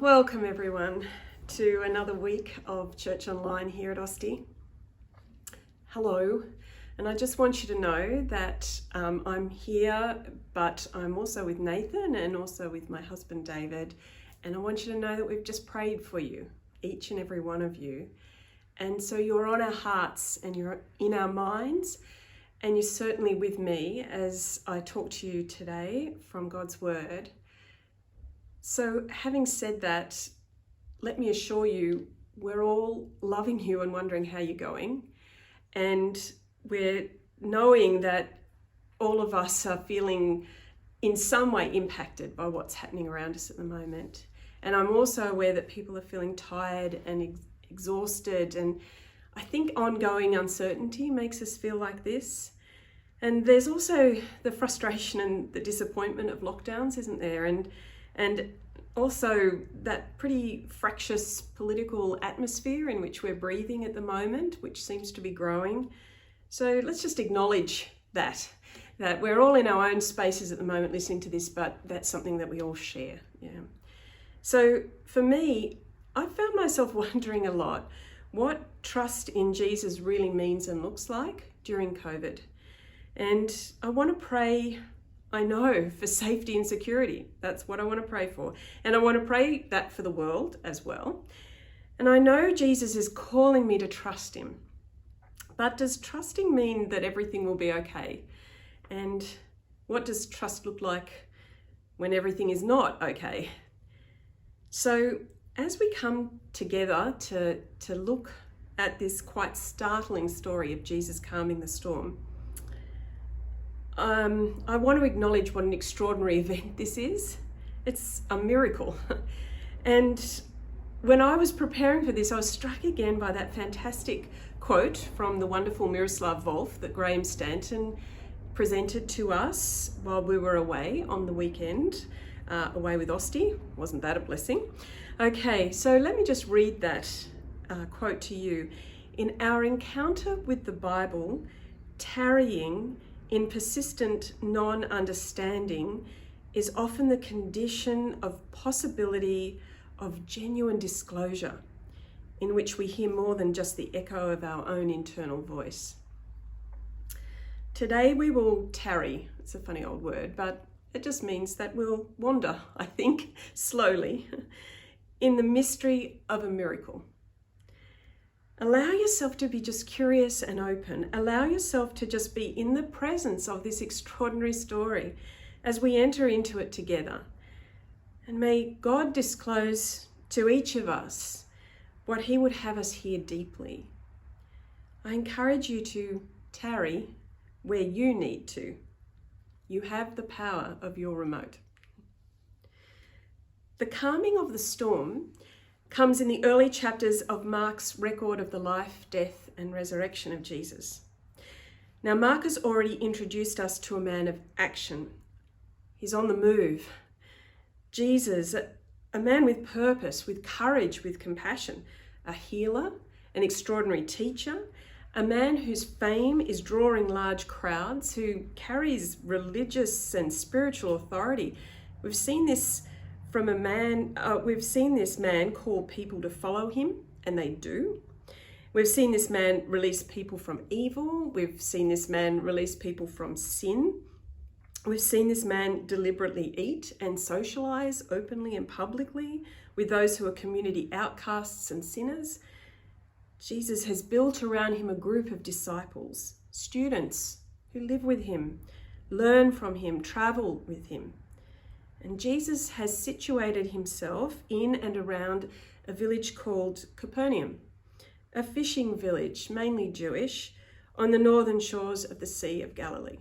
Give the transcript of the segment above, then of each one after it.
Welcome everyone to another week of Church Online here at Austie. Hello, and I just want you to know that I'm here, but I'm also with Nathan and also with my husband David, and I want you to know that we've just prayed for you, each and every one of you. And so you're on our hearts and you're in our minds, and you're certainly with me as I talk to you today from God's Word. So having said that, let me assure you, we're all loving you and wondering how you're going. And we're knowing that all of us are feeling in some way impacted by what's happening around us at the moment. And I'm also aware that people are feeling tired and exhausted. And I think ongoing uncertainty makes us feel like this. And there's also the frustration and the disappointment of lockdowns, isn't there? And also that pretty fractious political atmosphere in which we're breathing at the moment, which seems to be growing. So let's just acknowledge that we're all in our own spaces at the moment listening to this, but that's something that we all share. Yeah. So for me, I found myself wondering a lot what trust in Jesus really means and looks like during COVID. And I want to pray, I know, for safety and security. That's what I want to pray for. And I want to pray that for the world as well. And I know Jesus is calling me to trust him. But does trusting mean that everything will be okay? And what does trust look like when everything is not okay? So as we come together to look at this quite startling story of Jesus calming the storm, I want to acknowledge what an extraordinary event this is. It's a miracle. And when I was preparing for this, I was struck again by that fantastic quote from the wonderful Miroslav Volf that Graham Stanton presented to us while we were away on the weekend, away with Austie. Wasn't that a blessing? Okay, so let me just read that quote to you. In our encounter with the Bible, tarrying in persistent non-understanding is often the condition of possibility of genuine disclosure, in which we hear more than just the echo of our own internal voice. Today we will tarry. It's a funny old word, but it just means that we'll wander, I think, slowly, in the mystery of a miracle. Allow yourself to be just curious and open. Allow yourself to just be in the presence of this extraordinary story as we enter into it together. And may God disclose to each of us what he would have us hear deeply. I encourage you to tarry where you need to. You have the power of your remote. The calming of the storm comes in the early chapters of Mark's record of the life, death, and resurrection of Jesus. Now, Mark has already introduced us to a man of action. He's on the move. Jesus, a man with purpose, with courage, with compassion, a healer, an extraordinary teacher, a man whose fame is drawing large crowds, who carries religious and spiritual authority. We've seen this man call people to follow him, and they do. We've seen this man release people from evil. We've seen this man release people from sin. We've seen this man deliberately eat and socialize openly and publicly with those who are community outcasts and sinners. Jesus has built around him a group of disciples, students who live with him, learn from him, travel with him. And Jesus has situated himself in and around a village called Capernaum, a fishing village, mainly Jewish, on the northern shores of the Sea of Galilee.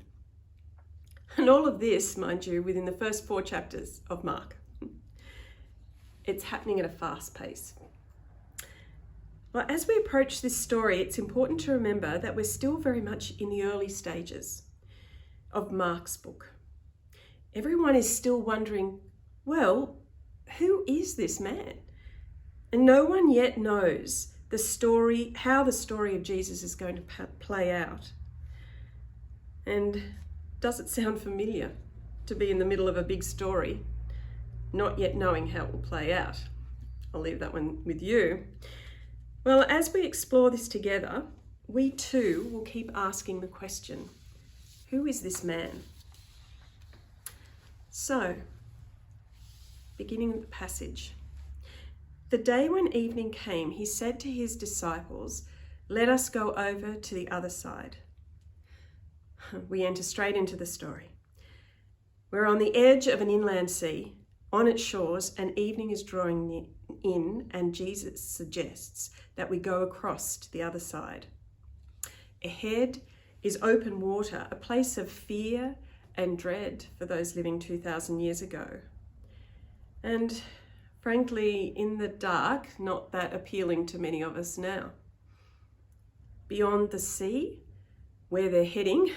And all of this, mind you, within the first 4 chapters of Mark. It's happening at a fast pace. Well, as we approach this story, it's important to remember that we're still very much in the early stages of Mark's book. Everyone is still wondering, well, who is this man? And no one yet knows the story, how the story of Jesus is going to play out. And does it sound familiar to be in the middle of a big story, not yet knowing how it will play out? I'll leave that one with you. Well, as we explore this together, we too will keep asking the question, who is this man? So, beginning of the passage. The day when evening came, he said to his disciples, "Let us go over to the other side." We enter straight into the story. We're on the edge of an inland sea, on its shores, and evening is drawing in, and Jesus suggests that we go across to the other side. Ahead is open water, a place of fear and dread for those living 2,000 years ago. And frankly, in the dark, not that appealing to many of us now. Beyond the sea, where they're heading,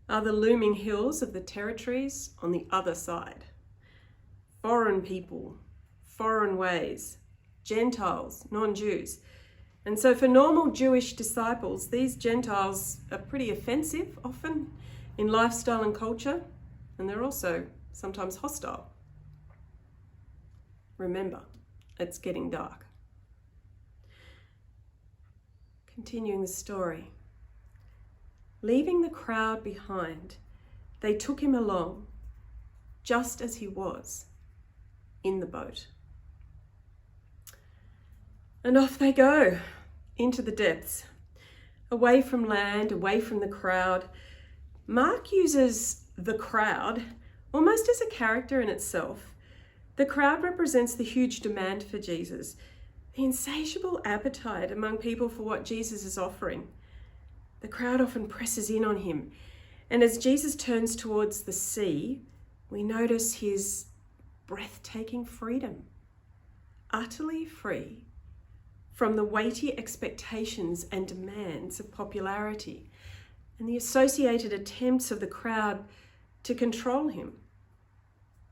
are the looming hills of the territories on the other side. Foreign people, foreign ways, Gentiles, non-Jews. And so for normal Jewish disciples, these Gentiles are pretty offensive often in lifestyle and culture, and they're also sometimes hostile. Remember, it's getting dark. Continuing the story. Leaving the crowd behind, they took him along, just as he was, in the boat. And off they go, into the depths, away from land, away from the crowd. Mark uses the crowd almost as a character in itself. The crowd represents the huge demand for Jesus, the insatiable appetite among people for what Jesus is offering. The crowd often presses in on him, and as Jesus turns towards the sea, we notice his breathtaking freedom, utterly free from the weighty expectations and demands of popularity and the associated attempts of the crowd to control him.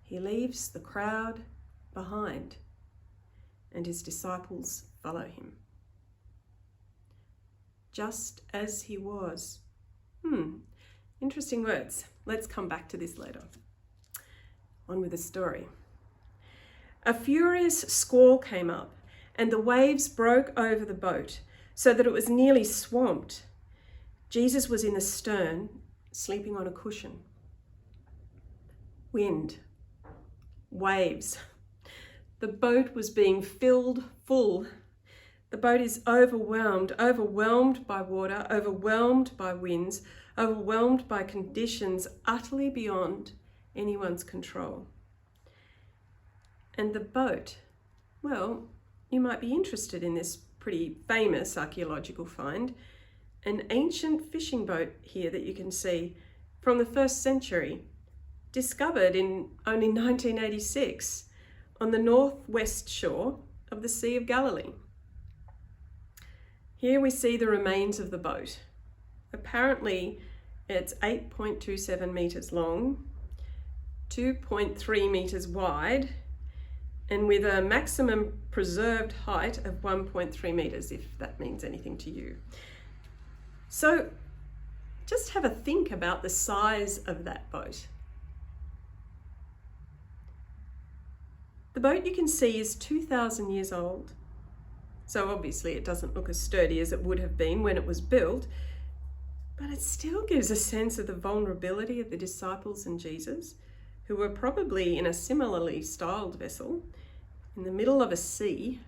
He leaves the crowd behind, and his disciples follow him. Just as he was. Interesting words. Let's come back to this later. On with the story. A furious squall came up, and the waves broke over the boat so that it was nearly swamped. Jesus was in the stern, sleeping on a cushion. Wind, waves. The boat was being filled full. The boat is overwhelmed by water, overwhelmed by winds, overwhelmed by conditions utterly beyond anyone's control. And the boat, well, you might be interested in this pretty famous archaeological find, an ancient fishing boat here that you can see from the 1st century, discovered in only 1986 on the northwest shore of the Sea of Galilee. Here we see the remains of the boat. Apparently, it's 8.27 metres long, 2.3 metres wide, and with a maximum preserved height of 1.3 metres, if that means anything to you. So just have a think about the size of that boat. The boat you can see is 2,000 years old. So obviously it doesn't look as sturdy as it would have been when it was built, but it still gives a sense of the vulnerability of the disciples and Jesus, who were probably in a similarly styled vessel, in the middle of a sea,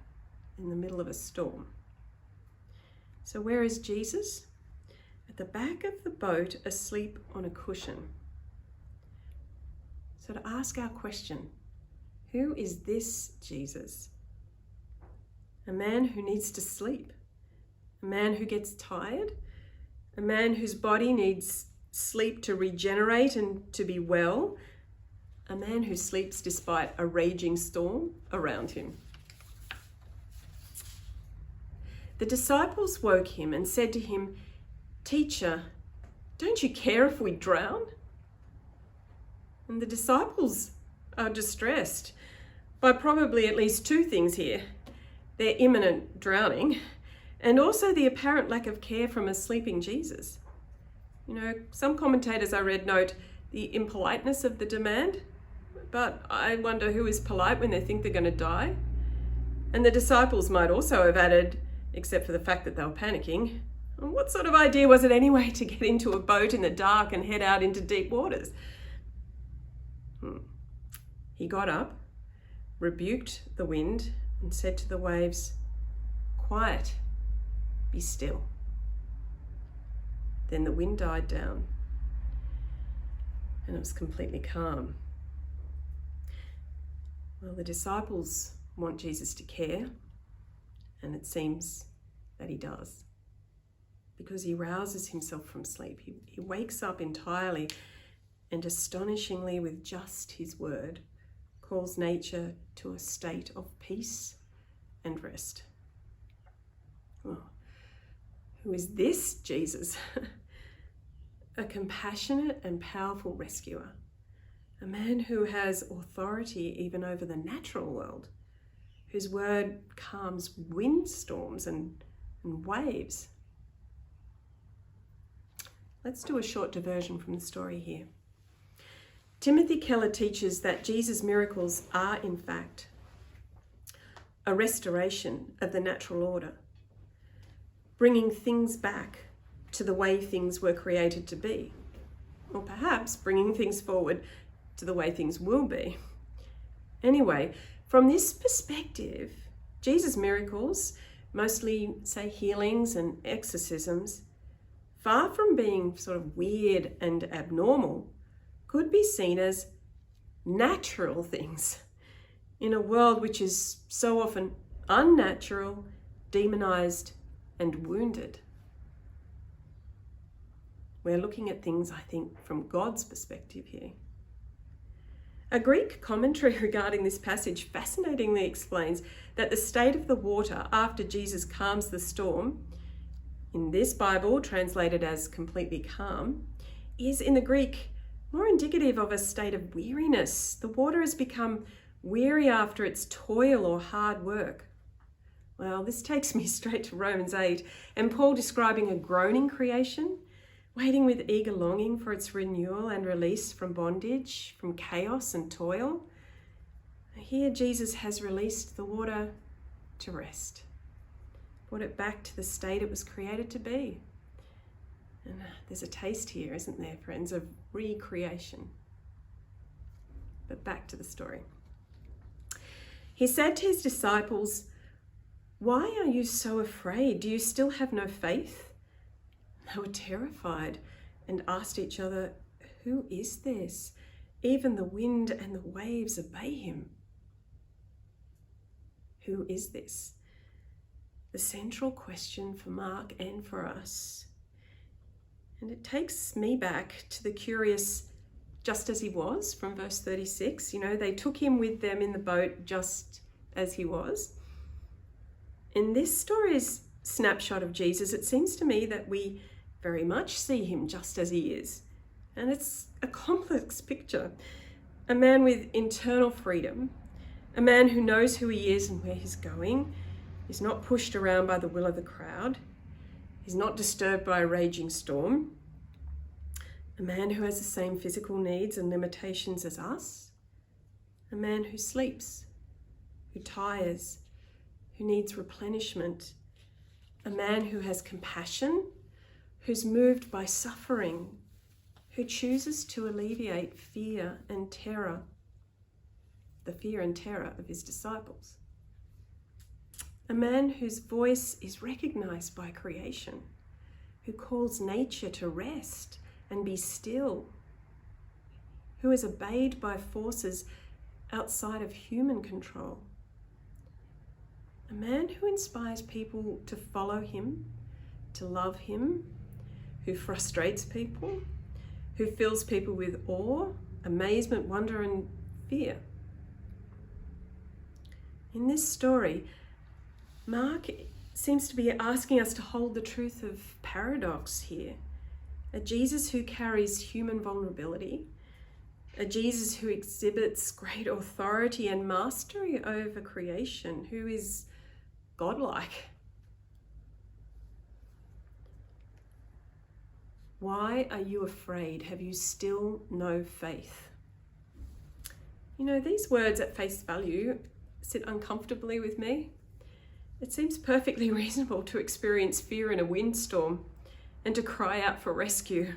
in the middle of a storm. So where is Jesus? At the back of the boat, asleep on a cushion. So to ask our question, who is this Jesus? A man who needs to sleep, a man who gets tired, a man whose body needs sleep to regenerate and to be well, a man who sleeps despite a raging storm around him. The disciples woke him and said to him, "Teacher, don't you care if we drown?" And the disciples are distressed by probably at least two things here: their imminent drowning and also the apparent lack of care from a sleeping Jesus. You know, some commentators I read note the impoliteness of the demand, but I wonder who is polite when they think they're going to die. And the disciples might also have added, except for the fact that they were panicking, what sort of idea was it anyway to get into a boat in the dark and head out into deep waters? He got up, rebuked the wind, and said to the waves, "Quiet, be still." Then the wind died down, and it was completely calm. Well, the disciples want Jesus to care, and it seems that he does, because he rouses himself from sleep. He wakes up entirely and astonishingly, with just his word, calls nature to a state of peace and rest. Oh, who is this Jesus? A compassionate and powerful rescuer, a man who has authority even over the natural world, whose word calms windstorms and waves. Let's do a short diversion from the story here. Timothy Keller teaches that Jesus' miracles are, in fact, a restoration of the natural order, bringing things back to the way things were created to be, or perhaps bringing things forward to the way things will be. Anyway, from this perspective, Jesus' miracles, mostly, say, healings and exorcisms, far from being sort of weird and abnormal, could be seen as natural things in a world which is so often unnatural, demonized, and wounded. We're looking at things, I think, from God's perspective here. A Greek commentary regarding this passage fascinatingly explains that the state of the water after Jesus calms the storm, in this Bible translated as completely calm, is in the Greek more indicative of a state of weariness. The water has become weary after its toil or hard work. Well, this takes me straight to Romans 8 and Paul describing a groaning creation, waiting with eager longing for its renewal and release from bondage, from chaos and toil. Here Jesus has released the water to rest, brought it back to the state it was created to be. And there's a taste here, isn't there, friends, of recreation. But back to the story. He said to his disciples, "Why are you so afraid? Do you still have no faith?" They were terrified and asked each other, "Who is this? Even the wind and the waves obey him." Who is this? The central question for Mark and for us. And it takes me back to the curious "just as he was" from verse 36. You know, they took him with them in the boat just as he was. In this story's snapshot of Jesus, it seems to me that we very much see him just as he is. And it's a complex picture. A man with internal freedom, a man who knows who he is and where he's going, is not pushed around by the will of the crowd, he's not disturbed by a raging storm, a man who has the same physical needs and limitations as us, a man who sleeps, who tires, who needs replenishment, a man who has compassion, who's moved by suffering, who chooses to alleviate fear and terror, the fear and terror of his disciples. A man whose voice is recognized by creation, who calls nature to rest and be still, who is obeyed by forces outside of human control. A man who inspires people to follow him, to love him, who frustrates people, who fills people with awe, amazement, wonder, and fear. In this story, Mark seems to be asking us to hold the truth of paradox here. A Jesus who carries human vulnerability, a Jesus who exhibits great authority and mastery over creation, who is godlike. Why are you afraid? Have you still no faith? You know, these words at face value sit uncomfortably with me? It seems perfectly reasonable to experience fear in a windstorm and to cry out for rescue.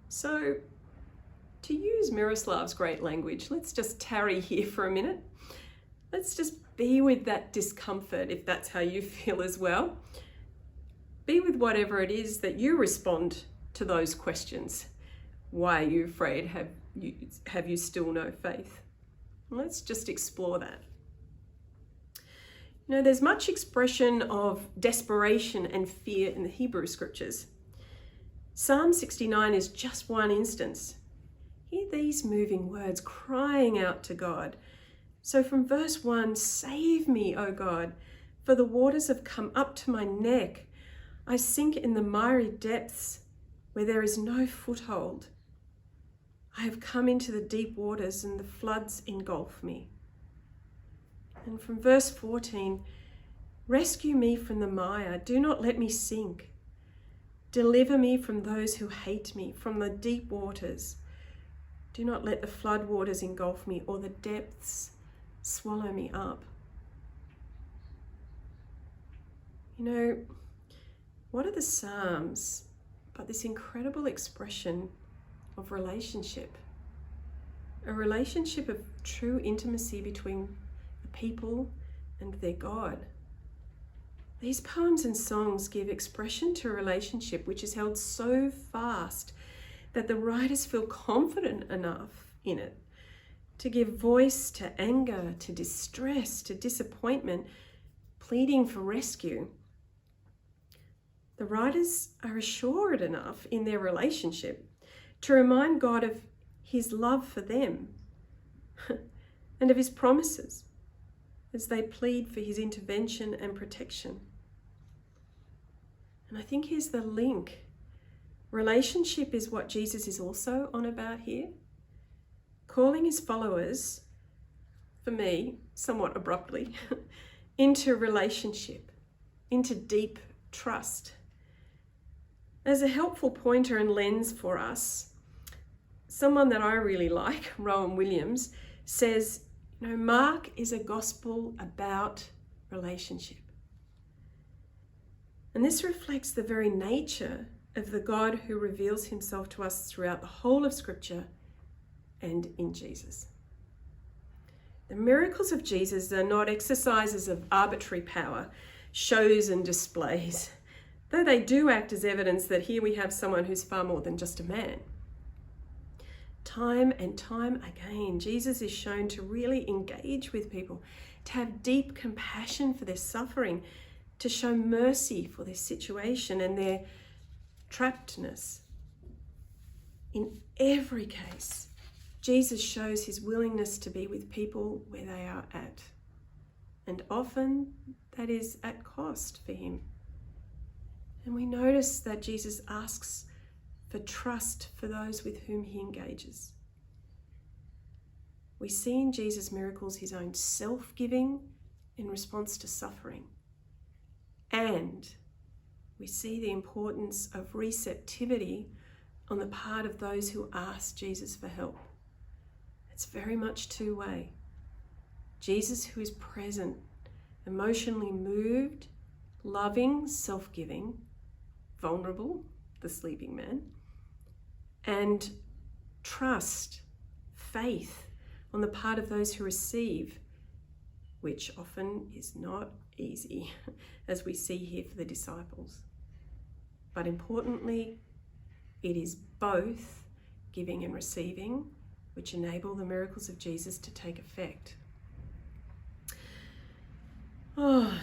So, to use Miroslav's great language, let's just tarry here for a minute. Let's just be with that discomfort, if that's how you feel as well. Be with whatever it is that you respond to those questions. Why are you afraid? Have you still no faith? Let's just explore that. You know, there's much expression of desperation and fear in the Hebrew scriptures. Psalm 69 is just one instance. Hear these moving words crying out to God. So from verse 1, "Save me, O God, for the waters have come up to my neck. I sink in the miry depths where there is no foothold. I have come into the deep waters and the floods engulf me." And from verse 14, "Rescue me from the mire, do not let me sink. Deliver me from those who hate me, from the deep waters. Do not let the flood waters engulf me or the depths swallow me up." You know, what are the Psalms but this incredible expression of relationship? A relationship of true intimacy between the people and their God. These poems and songs give expression to a relationship which is held so fast that the writers feel confident enough in it to give voice to anger, to distress, to disappointment, pleading for rescue. The writers are assured enough in their relationship to remind God of his love for them and of his promises as they plead for his intervention and protection. And I think here's the link. Relationship is what Jesus is also on about here, calling his followers, for me, somewhat abruptly, into relationship, into deep trust. As a helpful pointer and lens for us, someone that I really like, Rowan Williams, says, you know, Mark is a gospel about relationship. And this reflects the very nature of the God who reveals himself to us throughout the whole of Scripture and in Jesus. The miracles of Jesus are not exercises of arbitrary power, shows and displays, though they do act as evidence that here we have someone who's far more than just a man. Time and time again, Jesus is shown to really engage with people, to have deep compassion for their suffering, to show mercy for their situation and their trappedness. In every case, Jesus shows his willingness to be with people where they are at. And often that is at cost for him. And we notice that Jesus asks for trust for those with whom he engages. We see in Jesus' miracles his own self-giving in response to suffering. And we see the importance of receptivity on the part of those who ask Jesus for help. It's very much two-way. Jesus, who is present, emotionally moved, loving, self-giving, vulnerable, the sleeping man, and trust, faith on the part of those who receive, which often is not easy, as we see here for the disciples. But importantly, it is both giving and receiving which enable the miracles of Jesus to take effect.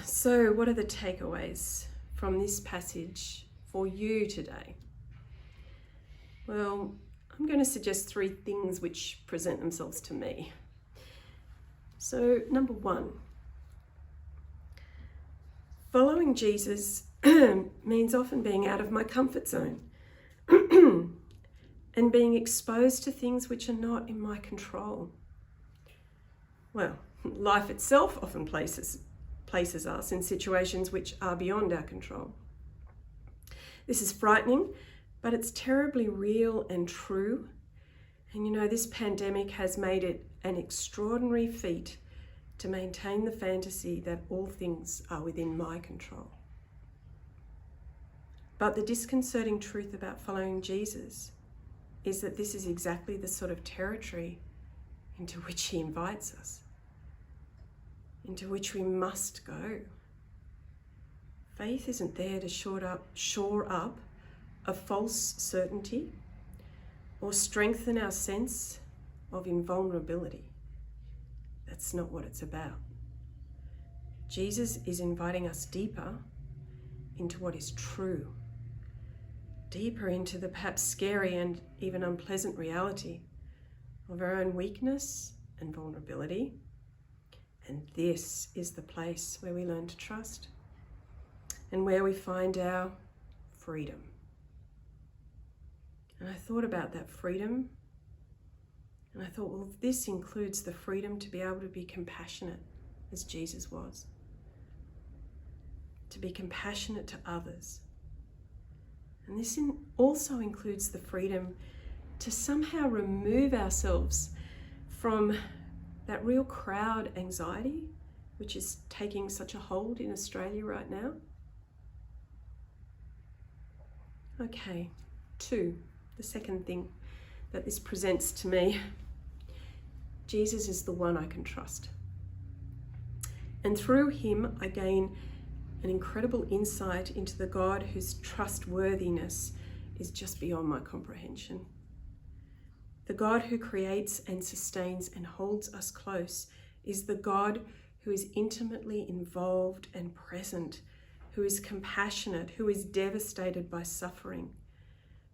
So what are the takeaways from this passage for you today? Well, I'm going to suggest 3 things which present themselves to me. So, number 1, following Jesus means often being out of my comfort zone and being exposed to things which are not in my control. Well, life itself often places us in situations which are beyond our control. This is frightening, but it's terribly real and true. And you know, this pandemic has made it an extraordinary feat to maintain the fantasy that all things are within my control. But the disconcerting truth about following Jesus is that this is exactly the sort of territory into which he invites us, into which we must go. Faith isn't there to shore up a false certainty or strengthen our sense of invulnerability. That's not what it's about. Jesus is inviting us deeper into what is true, deeper into the perhaps scary and even unpleasant reality of our own weakness and vulnerability. And this is the place where we learn to trust and where we find our freedom. And I thought about that freedom, and I thought, well, this includes the freedom to be able to be compassionate as Jesus was, to be compassionate to others. And this also includes the freedom to somehow remove ourselves from that real crowd anxiety, which is taking such a hold in Australia right now. Okay, 2, the second thing that this presents to me. Jesus is the one I can trust. And through him, I gain an incredible insight into the God whose trustworthiness is just beyond my comprehension. The God who creates and sustains and holds us close is the God who is intimately involved and present, who is compassionate, who is devastated by suffering,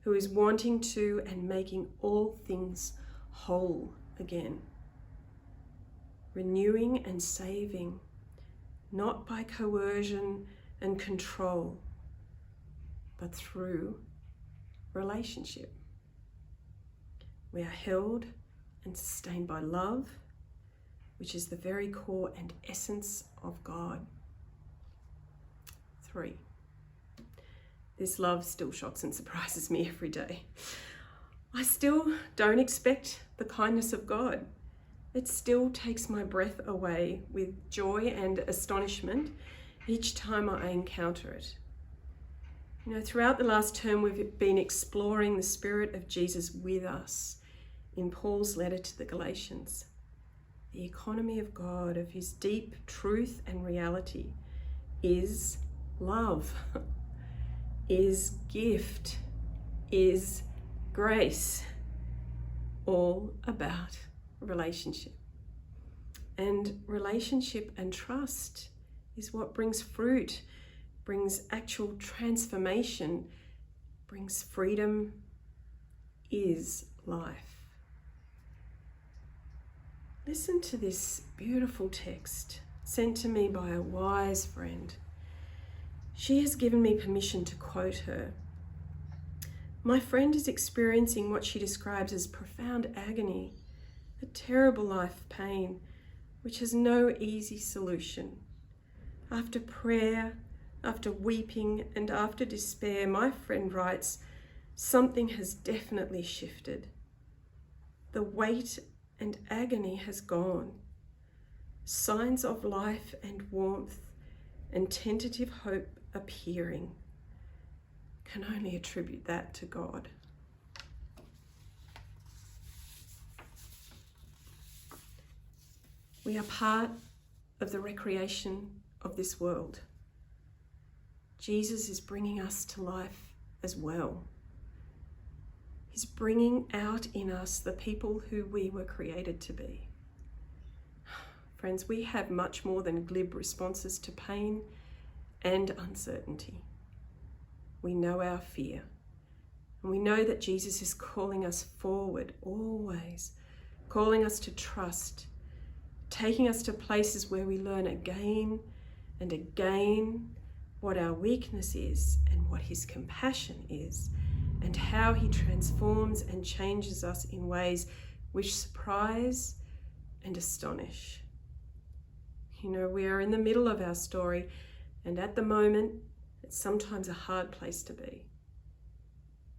who is wanting to and making all things whole again, renewing and saving, not by coercion and control, but through relationship. We are held and sustained by love, which is the very core and essence of God. 3, this love still shocks and surprises me every day. I still don't expect the kindness of God. It still takes my breath away with joy and astonishment each time I encounter it. You know, throughout the last term, we've been exploring the Spirit of Jesus with us in Paul's letter to the Galatians. The economy of God, of his deep truth and reality, is love, is gift, is grace, all about relationship. And relationship and trust is what brings fruit, brings actual transformation, brings freedom, is life. Listen to this beautiful text sent to me by a wise friend. She has given me permission to quote her. My friend is experiencing what she describes as profound agony, a terrible life pain, which has no easy solution. After prayer, after weeping, and after despair, my friend writes, something has definitely shifted. The weight and agony has gone. Signs of life and warmth and tentative hope appearing. Can only attribute that to God. We are part of the recreation of this world. Jesus is bringing us to life as well. He's bringing out in us the people who we were created to be. Friends, we have much more than glib responses to pain and uncertainty. We know our fear, and we know that Jesus is calling us forward always, calling us to trust, taking us to places where we learn again and again what our weakness is and what his compassion is, and how he transforms and changes us in ways which surprise and astonish. You know, we are in the middle of our story, and at the moment, it's sometimes a hard place to be.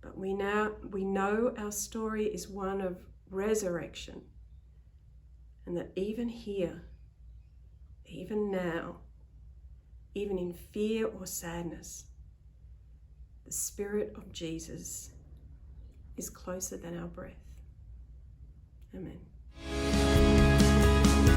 But we know our story is one of resurrection, and that even here, even now, even in fear or sadness, the Spirit of Jesus is closer than our breath. Amen.